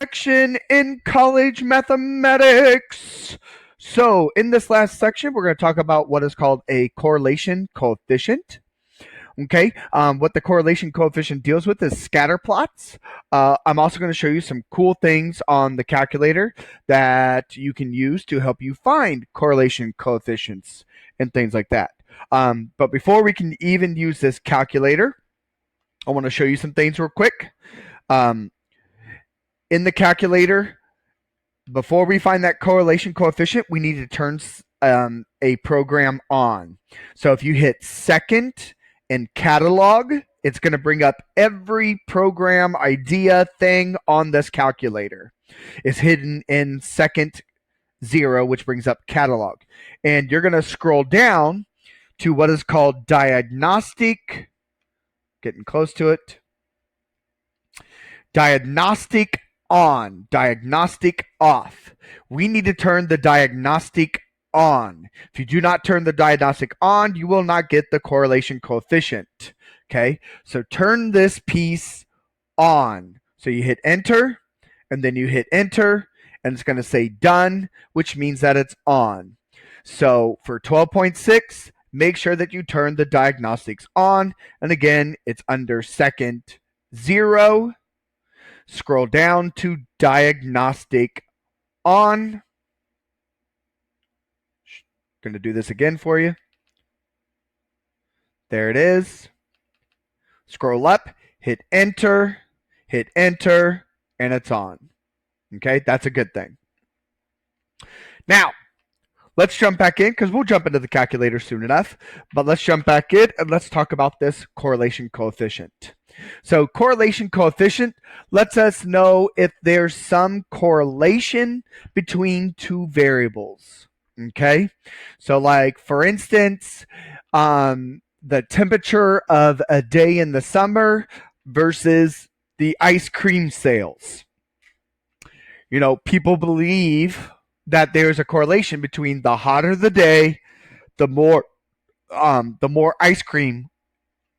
Section in college mathematics. So, in this last section, we're going to talk about what is called a correlation coefficient. Okay, what the correlation coefficient deals with is scatter plots. I'm also going to show you some cool things on the calculator that you can use to help you find correlation coefficients and things like that. But before we can even use this calculator, I want to show you some things real quick. Um, in the calculator, before we find that correlation coefficient, we need to turn a program on. So if you hit second and catalog, it's going to bring up every program, idea, thing on this calculator. It's hidden in second 0, which brings up catalog. And you're going to scroll down to what is called diagnostic, getting close to it, diagnostic on, diagnostic off. We need to turn the diagnostic on. If you do not turn the diagnostic on, you will not get the correlation coefficient. Okay, so turn this piece on. So you hit enter, and then you hit enter, and it's going to say done, which means that it's on. So for 12.6, make sure that you turn the diagnostics on. And again, it's under second 0. Scroll down to diagnostic on. Going to do this again for you. There it is. Scroll up, hit enter, and it's on. Okay, that's a good thing. Now, let's jump back in because we'll jump into the calculator soon enough. But let's jump back in and let's talk about this correlation coefficient. So correlation coefficient lets us know if there's some correlation between two variables. Okay, so like for instance, the temperature of a day in the summer versus the ice cream sales. You know, people believe that there's a correlation between the hotter the day, the more ice cream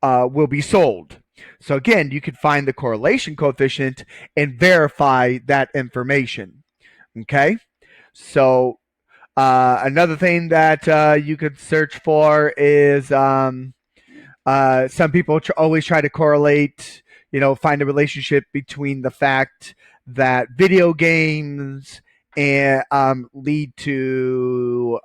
will be sold. So again, you could find the correlation coefficient and verify that information. Okay, so another thing that you could search for is some people always try to correlate, find a relationship between the fact that video games and lead to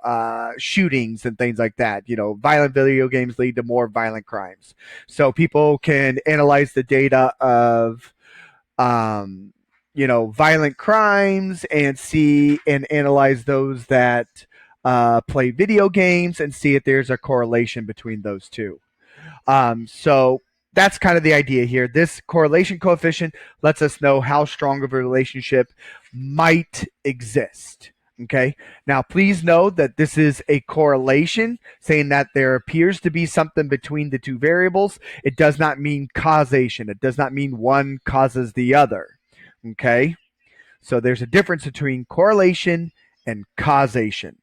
shootings and things like that. Violent video games lead to more violent crimes. So people can analyze the data of violent crimes and see and analyze those that play video games and see if there's a correlation between those two. So that's kind of the idea here. This correlation coefficient lets us know how strong of a relationship might exist. Okay. Now, please know that this is a correlation, saying that there appears to be something between the two variables. It does not mean causation. It does not mean one causes the other. Okay. So there's a difference between correlation and causation.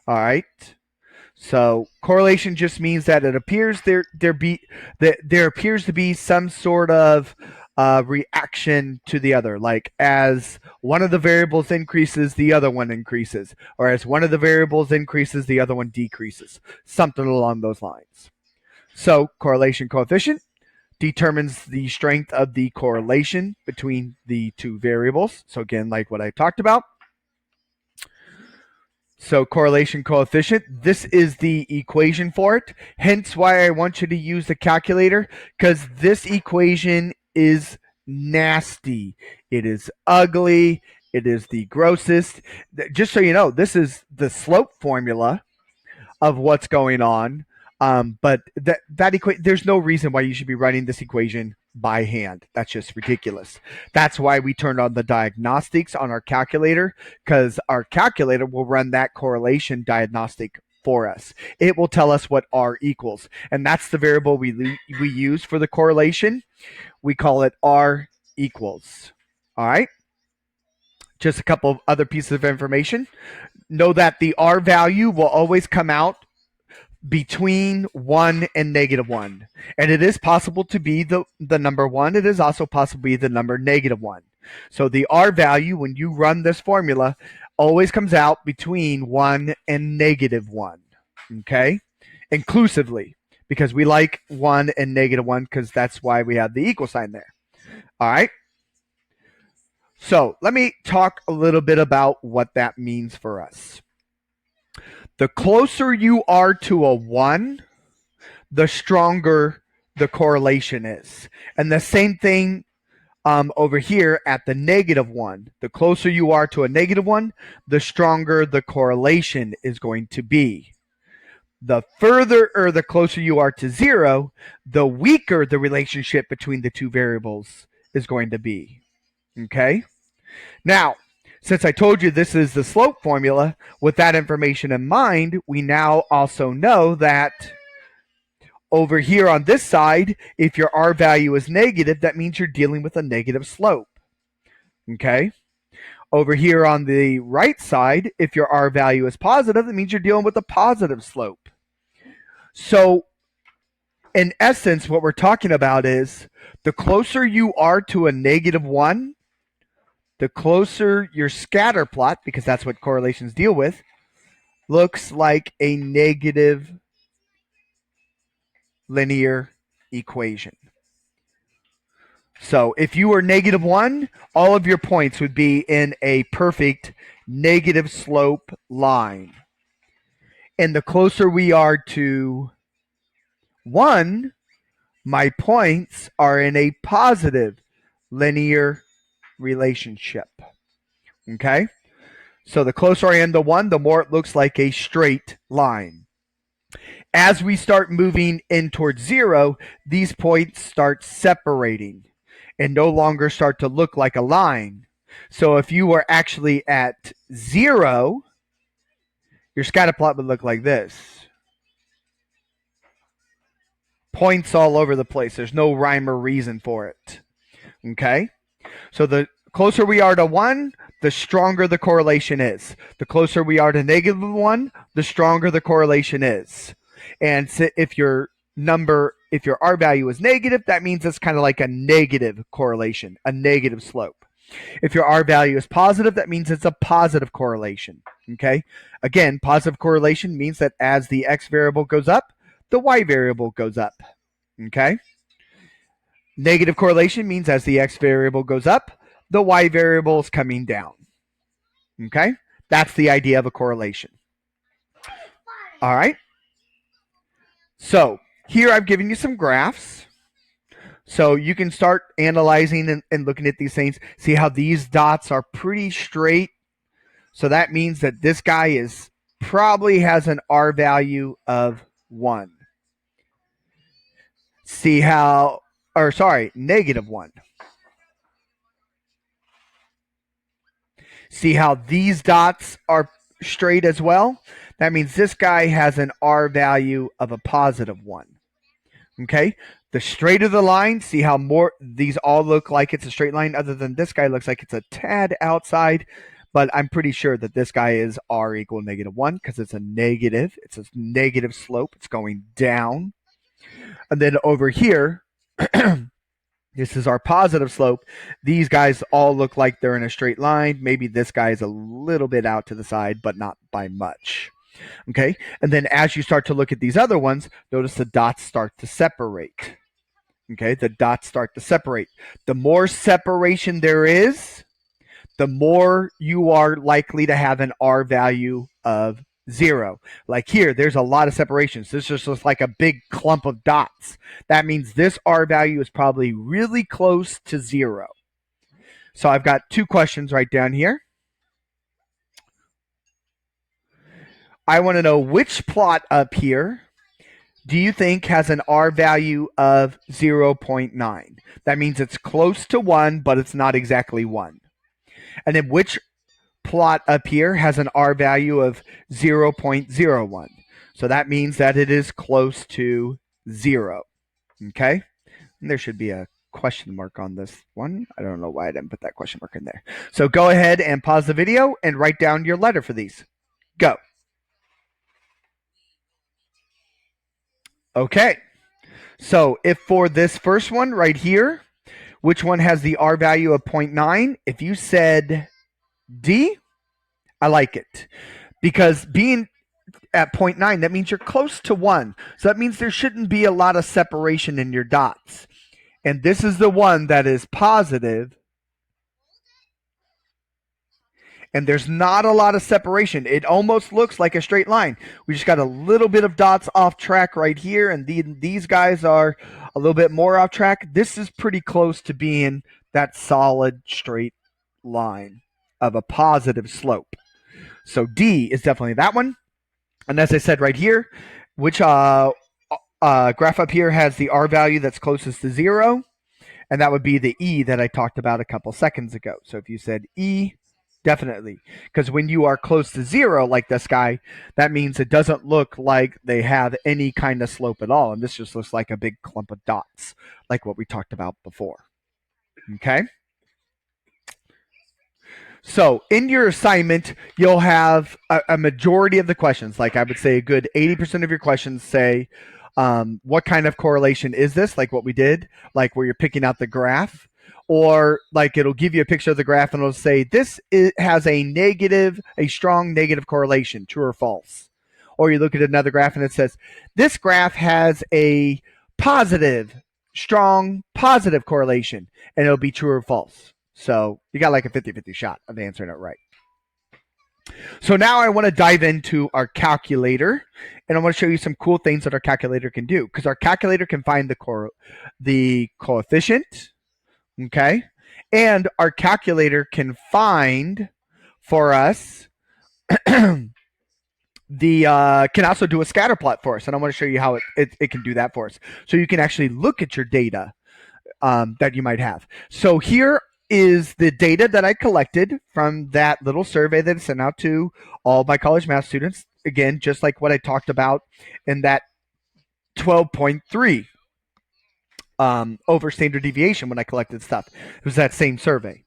All right. So correlation just means that it appears there appears to be some sort of reaction to the other. Like as one of the variables increases, the other one increases, or as one of the variables increases, the other one decreases. Something along those lines. So correlation coefficient determines the strength of the correlation between the two variables. So again, like what I talked about. So correlation coefficient, this is the equation for it. Hence why I want you to use the calculator, because this equation is nasty. It is ugly. It is the grossest. Just so you know, this is the slope formula of what's going on. But there's no reason why you should be writing this equation by hand. That's just ridiculous. That's why we turned on the diagnostics on our calculator, because our calculator will run that correlation diagnostic for us. It will tell us what R equals, and that's the variable we use for the correlation. We call it R equals. All right. Just a couple of other pieces of information. Know that the R value will always come out between 1 and -1. And it is possible to be the number 1. It is also possible to be the number -1. So the R value, when you run this formula, always comes out between 1 and -1, okay? Inclusively, because we like 1 and -1 because that's why we have the equal sign there. All right? So let me talk a little bit about what that means for us. The closer you are to a 1, the stronger the correlation is. And the same thing over here at the -1. The closer you are to a -1, the stronger the correlation is going to be. The further or the closer you are to 0, the weaker the relationship between the two variables is going to be. Okay? Now, since I told you this is the slope formula, with that information in mind, we now also know that over here on this side, if your R value is negative, that means you're dealing with a negative slope. Okay? Over here on the right side, if your R value is positive, that means you're dealing with a positive slope. So, in essence, what we're talking about is the closer you are to a -1, the closer your scatter plot, because that's what correlations deal with, looks like a negative linear equation. So if you were -1, all of your points would be in a perfect negative slope line. And the closer we are to 1, my points are in a positive linear relationship. Okay? So the closer I am to 1, the more it looks like a straight line. As we start moving in towards 0, these points start separating and no longer start to look like a line. So if you were actually at 0, your scatter plot would look like this. Points all over the place. There's no rhyme or reason for it. Okay? So the closer we are to 1, the stronger the correlation is. The closer we are to -1, the stronger the correlation is. And if your R value is negative, that means it's kind of like a negative correlation, a negative slope. If your R value is positive, that means it's a positive correlation. Okay? Again, positive correlation means that as the X variable goes up, the Y variable goes up. Okay? Negative correlation means as the X variable goes up, the Y variable is coming down. Okay? That's the idea of a correlation. All right? So here I've given you some graphs. So you can start analyzing and looking at these things. See how these dots are pretty straight. So that means that this guy probably has an R value of 1. See how, or sorry, -1. See how these dots are straight as well? That means this guy has an R value of a positive 1. Okay? The straighter the line, see how more these all look like it's a straight line, other than this guy looks like it's a tad outside, but I'm pretty sure that this guy is R equal -1 because it's a negative slope. It's going down. And then over here, this is our positive slope. These guys all look like they're in a straight line. Maybe this guy is a little bit out to the side, but not by much. Okay? And then as you start to look at these other ones, notice the dots start to separate. Okay? The dots start to separate. The more separation there is, the more you are likely to have an R value of 0. Like here, there's a lot of separations. This just looks like a big clump of dots. That means this R value is probably really close to 0. So I've got 2 questions right down here. I want to know which plot up here do you think has an R value of 0.9? That means it's close to 1, but it's not exactly 1. And then which plot up here has an R value of 0.01? So that means that it is close to 0. Okay? And there should be a question mark on this one. I don't know why I didn't put that question mark in there. So go ahead and pause the video and write down your letter for these. Go. Okay. So if for this first one right here, which one has the R value of 0.9? If you said D, I like it. Because being at 0.9, that means you're close to 1. So that means there shouldn't be a lot of separation in your dots. And this is the one that is positive, and there's not a lot of separation. It almost looks like a straight line. We just got a little bit of dots off track right here, and these guys are a little bit more off track. This is pretty close to being that solid straight line of a positive slope. So D is definitely that one. And as I said right here, which graph up here has the R value that's closest to 0, and that would be the E that I talked about a couple seconds ago. So if you said E, definitely. Because when you are close to 0, like this guy, that means it doesn't look like they have any kind of slope at all. And this just looks like a big clump of dots, like what we talked about before. Okay? So in your assignment, you'll have a majority of the questions, like I would say a good 80% of your questions say, what kind of correlation is this? Like what we did, like where you're picking out the graph, or like it'll give you a picture of the graph and it'll say this has a strong negative correlation, true or false. Or you look at another graph and it says this graph has a strong positive correlation, and it'll be true or false. So you got like a 50-50 shot of answering it right. So now I want to dive into our calculator, and I want to show you some cool things that our calculator can do, because our calculator can find the coefficient, okay? And our calculator can find for us can also do a scatter plot for us, and I want to show you how it can do that for us. So you can actually look at your data that you might have. So here is the data that I collected from that little survey that I sent out to all my college math students. Again, just like what I talked about in that 12.3 over standard deviation when I collected stuff. It was that same survey.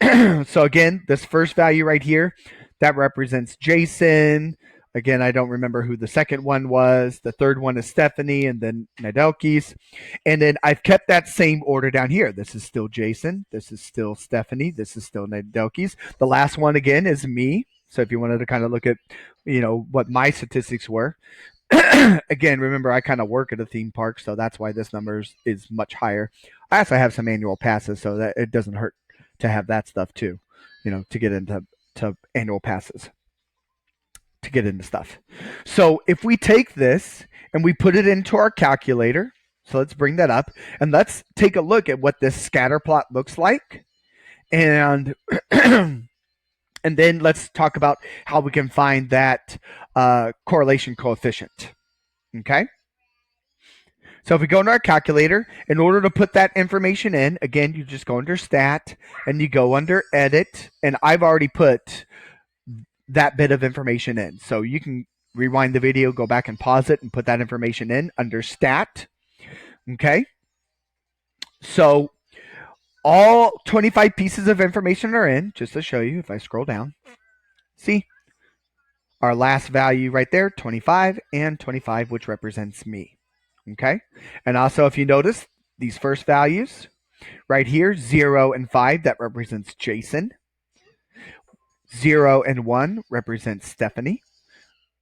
So again, this first value right here, that represents Jason. Again, I don't remember who the second one was. The third one is Stephanie, and then Nadelkis. And then I've kept that same order down here. This is still Jason. This is still Stephanie. This is still Nadelkis. The last one, again, is me. So if you wanted to kind of look at, what my statistics were. Again, remember, I kind of work at a theme park, so that's why this number is much higher. I also have some annual passes, so that it doesn't hurt to have that stuff too, to get into annual passes, to get into stuff. So if we take this and we put it into our calculator, so let's bring that up and let's take a look at what this scatter plot looks like. And and then let's talk about how we can find that correlation coefficient. Okay? So if we go into our calculator, in order to put that information in, again, you just go under Stat and you go under Edit, and I've already put that bit of information in. So you can rewind the video, go back and pause it, and put that information in under Stat. Okay? So all 25 pieces of information are in, just to show you if I scroll down. See? Our last value right there, 25 and 25, which represents me. Okay? And also, if you notice, these first values right here, 0 and 5, that represents Jason. 0 and 1 represents Stephanie.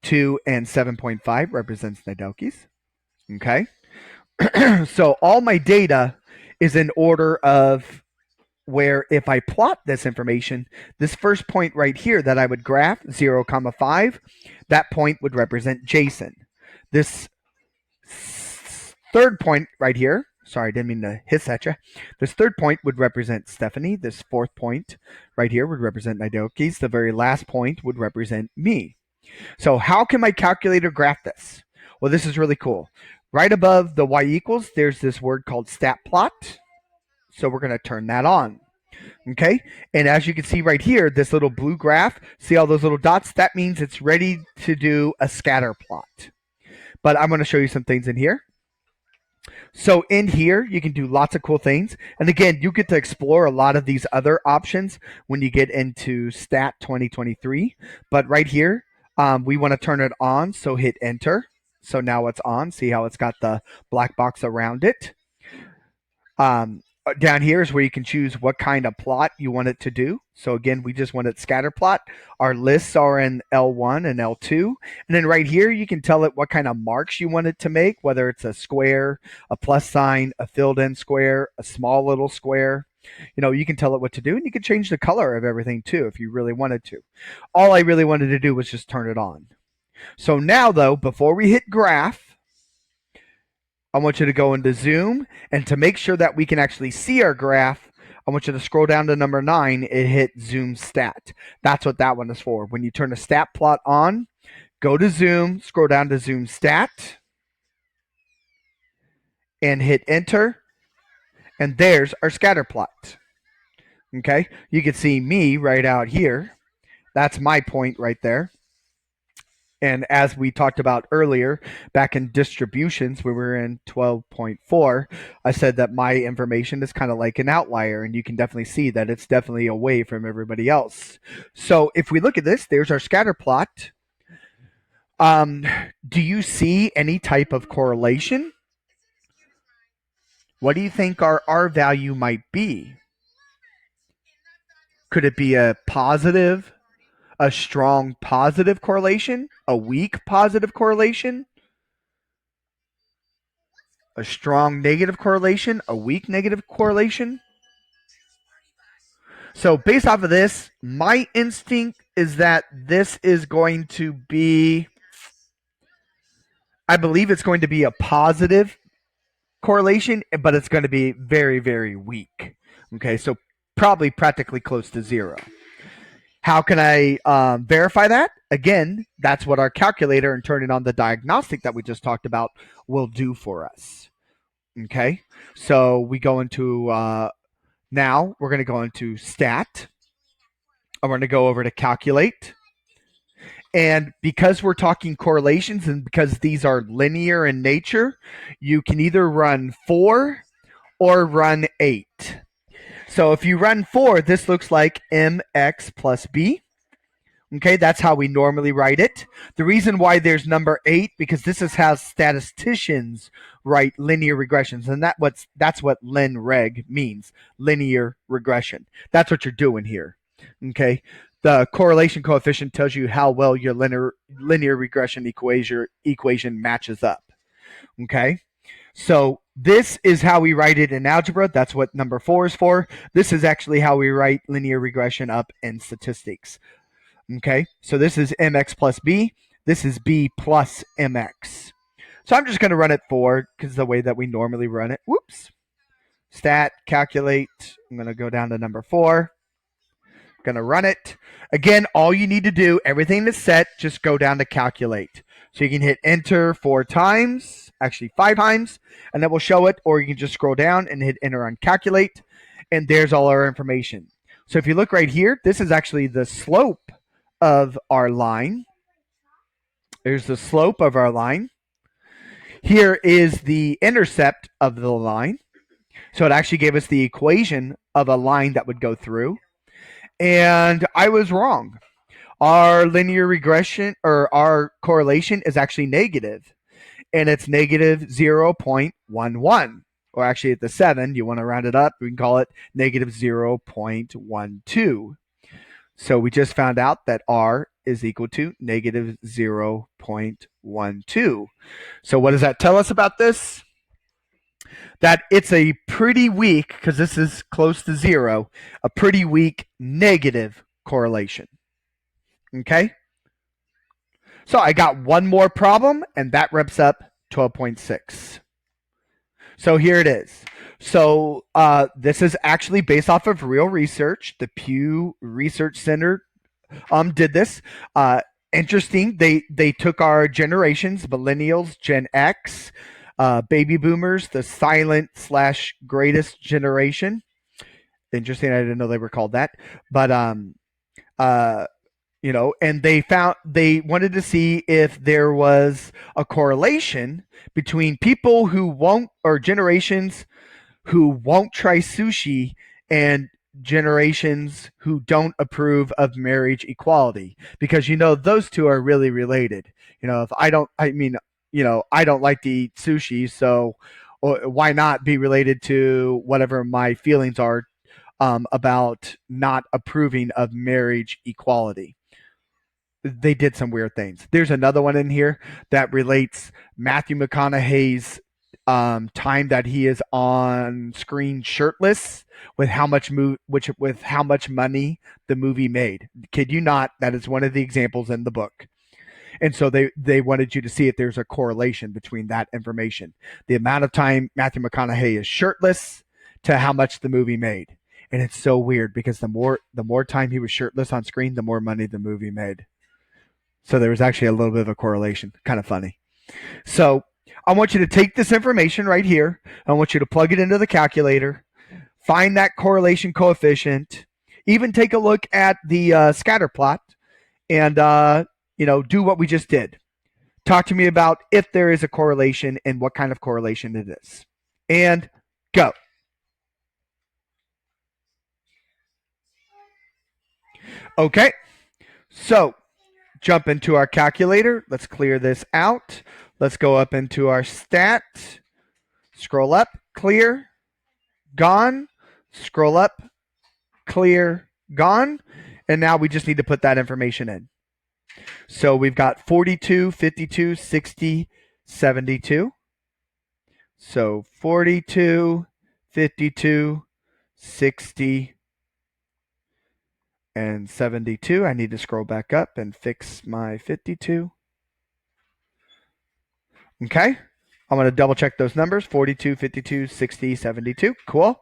2 and 7.5 represents Nadelkis. Okay? So all my data is in order of where if I plot this information, this first point right here that I would graph, 0, 5, that point would represent Jason. This third point right here, sorry, I didn't mean to hiss at you. This third point would represent Stephanie. This fourth point right here would represent Nadelkis. The very last point would represent me. So how can my calculator graph this? Well, this is really cool. Right above the y equals, there's this word called stat plot. So we're going to turn that on. Okay, and as you can see right here, this little blue graph, see all those little dots? That means it's ready to do a scatter plot. But I'm going to show you some things in here. So in here, you can do lots of cool things. And again, you get to explore a lot of these other options when you get into Stat 2023. But right here, we want to turn it on, so hit Enter. So now it's on. See how it's got the black box around it? Down here is where you can choose what kind of plot you want it to do. So again, we just want it scatter plot. Our lists are in L1 and L2. And then right here, you can tell it what kind of marks you want it to make, whether it's a square, a plus sign, a filled in square, a small little square. You can tell it what to do, and you can change the color of everything too if you really wanted to. All I really wanted to do was just turn it on. So now though, before we hit graph, I want you to go into zoom, and to make sure that we can actually see our graph, I want you to scroll down to number 9 and hit zoom stat. That's what that one is for. When you turn a stat plot on, go to zoom, scroll down to zoom stat, and hit enter, and there's our scatter plot. Okay, you can see me right out here. That's my point right there. And as we talked about earlier, back in distributions, we were in 12.4, I said that my information is kind of like an outlier, and you can definitely see that it's definitely away from everybody else. So if we look at this, there's our scatter plot. Do you see any type of correlation? What do you think our R value might be? Could it be a positive, a strong positive correlation, a weak positive correlation, a strong negative correlation, a weak negative correlation? So based off of this, my instinct is that this is going to be, I believe it's going to be a positive correlation, but it's going to be very, very weak. Okay, so probably practically close to 0. How can I verify that? Again, that's what our calculator and turning on the diagnostic that we just talked about will do for us. Okay, so we go into, now we're going to go into stat. I'm going to go over to calculate. And because we're talking correlations and because these are linear in nature, you can either run 4 or run 8. So if you run 4, this looks like mx plus b. Okay, that's how we normally write it. The reason why there's number 8, because this is how statisticians write linear regressions, and that's what lin reg means, linear regression. That's what you're doing here. Okay, the correlation coefficient tells you how well your linear regression equation matches up. Okay, so this is how we write it in algebra. That's what number 4 is for. This is actually how we write linear regression up in statistics. Okay, so this is mx plus b. This is b plus mx. So I'm just going to run it 4 because the way that we normally run it. Whoops. Stat, calculate. I'm going to go down to number 4. Going to run it. Again, all you need to do, everything is set, just go down to calculate. So you can hit enter 4 times, actually 5 times, and that will show it, or you can just scroll down and hit enter on calculate, and there's all our information. So if you look right here, this is actually the slope of our line. There's the slope of our line. Here is the intercept of the line. So it actually gave us the equation of a line that would go through. And I was wrong. Our linear regression, or our correlation, is actually negative. And it's negative 0.11. Or actually at the 7, you want to round it up, we can call it negative 0.12. So we just found out that R is equal to negative 0.12. So what does that tell us about this? That it's a pretty weak, because this is close to 0, a pretty weak negative correlation. Okay? So I got one more problem, and that wraps up 12.6. So here it is. So this is actually based off of real research. The Pew Research Center did this. Interesting. They took our generations, millennials, Gen X, baby boomers, the silent / greatest generation. Interesting. I didn't know they were called that. But and they wanted to see if there was a correlation between people who won't, or generations who won't try sushi, and generations who don't approve of marriage equality, because those two are really related. If I don't like to eat sushi, so or why not be related to whatever my feelings are about not approving of marriage equality? They did some weird things. There's another one in here that relates Matthew McConaughey's time that he is on screen shirtless with with how much money the movie made. Kid you not, that is one of the examples in the book. And so they wanted you to see if there's a correlation between that information, the amount of time Matthew McConaughey is shirtless to how much the movie made. And it's so weird because the more time he was shirtless on screen, the more money the movie made. So there was actually a little bit of a correlation. Kind of funny. So I want you to take this information right here. I want you to plug it into the calculator, find that correlation coefficient, even take a look at the scatter plot, and do what we just did. Talk to me about if there is a correlation and what kind of correlation it is. And go. Okay. So jump into our calculator. Let's clear this out. Let's go up into our stat. Scroll up, clear, gone. Scroll up, clear, gone. And now we just need to put that information in. So we've got 42, 52, 60, 72. So 42, 52, 60, and 72. I need to scroll back up and fix my 52. Okay. I'm going to double check those numbers. 42, 52, 60, 72. Cool.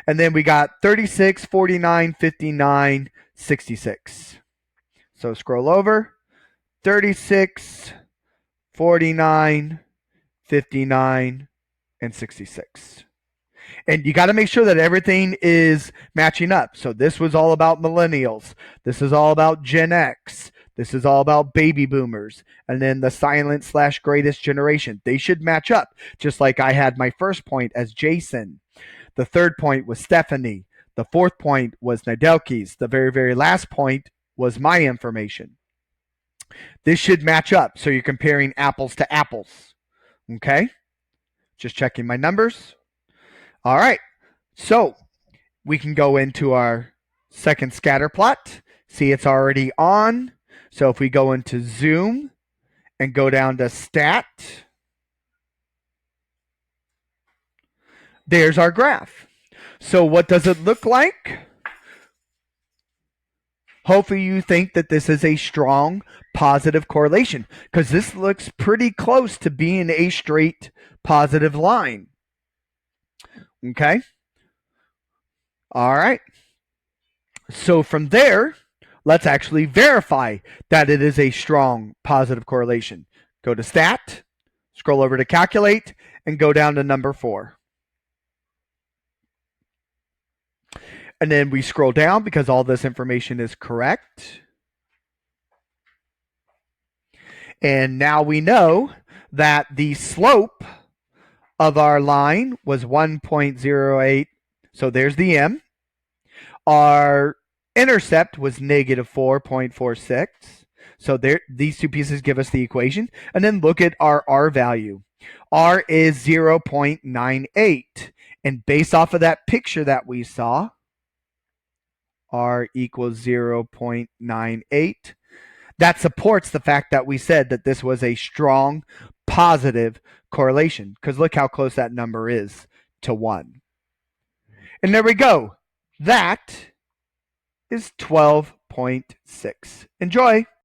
And then we got 36, 49, 59, 66. So scroll over. 36, 49, 59, and 66. And you got to make sure that everything is matching up. So this was all about millennials. This is all about Gen X. This is all about baby boomers. And then the silent/greatest generation. They should match up. Just like I had my first point as Jason. The third point was Stephanie. The fourth point was Nadelki's. The very, very last point was my information. This should match up. So you're comparing apples to apples. Okay? Just checking my numbers. All right. So we can go into our second scatter plot. See, it's already on. So if we go into Zoom and go down to Stat, there's our graph. So what does it look like? Hopefully you think that this is a strong positive correlation because this looks pretty close to being a straight positive line. Okay? All right. So from there, let's actually verify that it is a strong positive correlation. Go to Stat, scroll over to Calculate, and go down to number 4. And then we scroll down because all this information is correct. And now we know that the slope of our line was 1.08. So there's the M. Our intercept was negative 4.46. So these two pieces give us the equation. And then look at our R value. R is 0.98. And based off of that picture that we saw, R equals 0.98. That supports the fact that we said that this was a strong positive correlation because look how close that number is to 1. And there we go. That is 12.6. Enjoy.